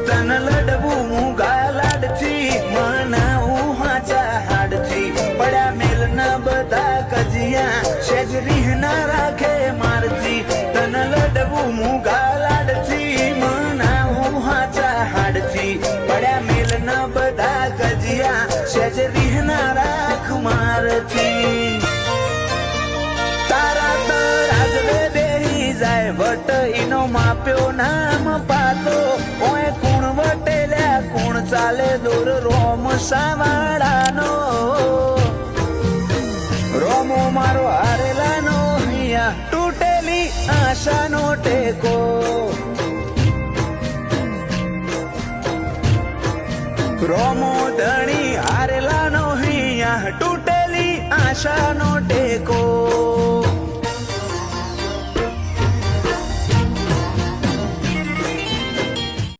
તન લડવું હું ગાલાડ થી મનાવું હાચા હાડ થી પડ્યા મેલ ના બધા કજિયા શેજરી ના રાખે મારથી તન લડવું હું ગાલાડ થી મનાવું હાચા હાડ થી પડ્યા મેલ ના બધા કજિયા શેજરી ના રાખ મારથી તારા તરાજવે બેહી જાય વટ ઈનો માપ્યો નામ પાતો ઓય કુણ વટેલ્યા કુણ ચાલે દૂર રોમ સાવાડાનો રોમો મારો હારેલાનો અહીંયા તૂટેલી આશાનો ટેકો રોમો ધણી હારેલાનો અહીંયા તૂટેલી આશાનો ટેકો